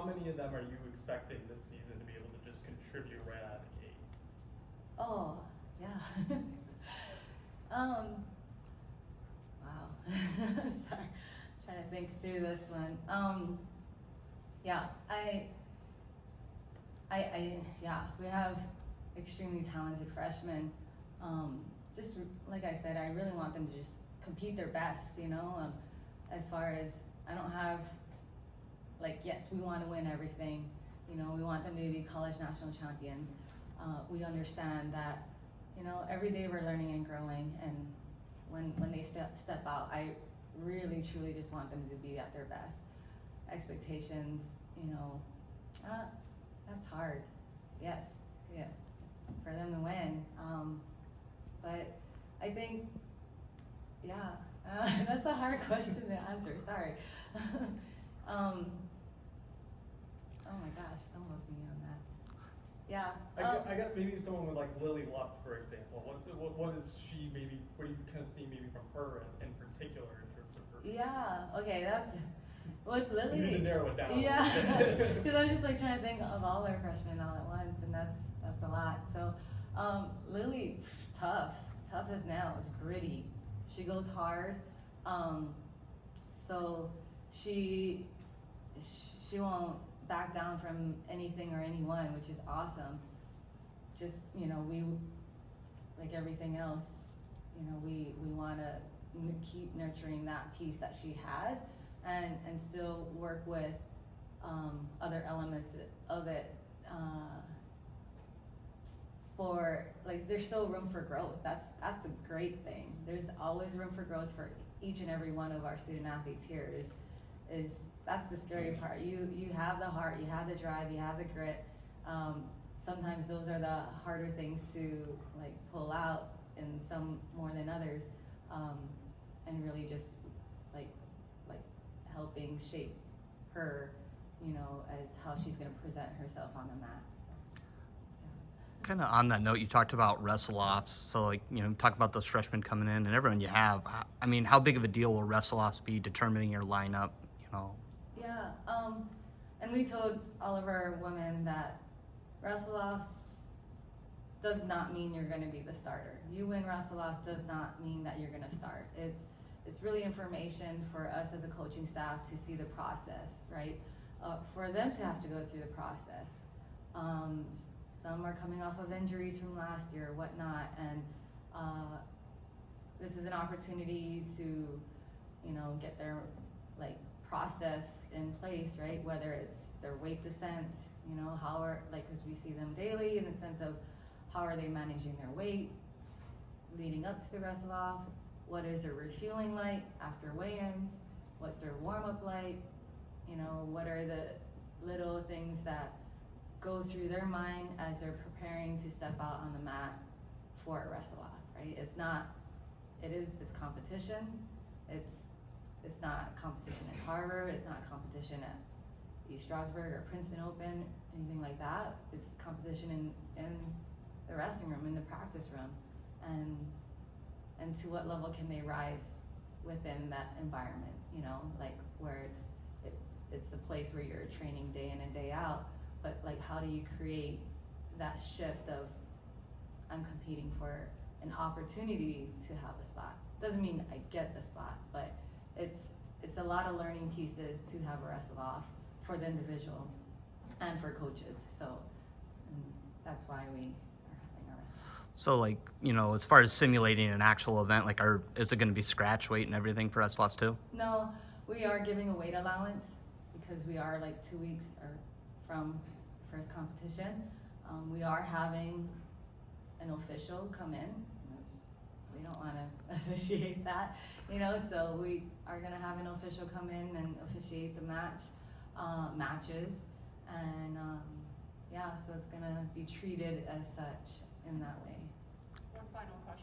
many of them are you expecting this season to be able to just contribute right out of the gate? Oh, yeah. Wow. Sorry, trying to think through this one. Yeah, yeah, we have extremely talented freshmen. Just like I said, I really want them to just compete their best, you know. As far as, I don't have, like, yes, we want to win everything. You know, we want them to be college national champions. We understand that, you know, every day we're learning and growing, and when they step out, I really truly just want them to be at their best. Expectations, you know, that's hard. Yes, yeah, for them to win. But I think, yeah, that's a hard question to answer. Sorry. Oh my gosh, don't look me on that. Yeah. I guess maybe someone with like Lily Luck, for example. What is she maybe? What do you kind of see maybe from her in particular in terms of her? Yeah. Okay. That's with Lily. You need to narrow it down. Yeah. Because I'm just like trying to think of all our freshmen all at once, and that's a lot. So, Lily, tough as nails, gritty. She goes hard. So she won't back down from anything or anyone, which is awesome. Just, you know, we, like everything else, you know, we want to keep nurturing that piece that she has, and still work with other elements of it, for, like, there's still room for growth. That's a great thing. There's always room for growth for each and every one of our student athletes here. Is that's the scary part. You have the heart, you have the drive, you have the grit. Sometimes those are the harder things to like pull out, and some more than others, and really just like helping shape her, you know, as how she's going to present herself on the mat. So, yeah. Kind of on that note, you talked about wrestle-offs. So, like, you know, talk about those freshmen coming in and everyone you have. I mean, how big of a deal will wrestle-offs be determining your lineup, you know? Yeah, and we told all of our women that wrestle-offs does not mean you're going to be the starter. You win wrestle-offs does not mean that you're going to start. It's really information for us as a coaching staff to see the process, right? For them to have to go through the process. Some are coming off of injuries from last year or whatnot, and this is an opportunity to, you know, get their like process in place, right? Whether it's their weight descent, you know, how are, like, because we see them daily in the sense of how are they managing their weight leading up to the wrestle off, what is their refueling like after weigh-ins, what's their warm-up like, you know, what are the little things that go through their mind as they're preparing to step out on the mat for a wrestle off, right? It's competition. It's not competition at Harvard, it's not competition at East Stroudsburg or Princeton Open, anything like that. It's competition in the wrestling room, in the practice room, and to what level can they rise within that environment, you know, like where it's a place where you're training day in and day out, but like how do you create that shift of I'm competing for an opportunity to have a spot. Doesn't mean I get the spot, but it's a lot of learning pieces to have a wrestle off for the individual and for coaches. So that's why we are having a wrestle. So, like, you know, as far as simulating an actual event, like, is it going to be scratch weight and everything for wrestle-offs too? No, we are giving a weight allowance because we are like 2 weeks from first competition. We are having an official come in. We don't want to officiate that, you know, so we are going to have an official come in and officiate the matches, and yeah, so it's going to be treated as such in that way. One final question.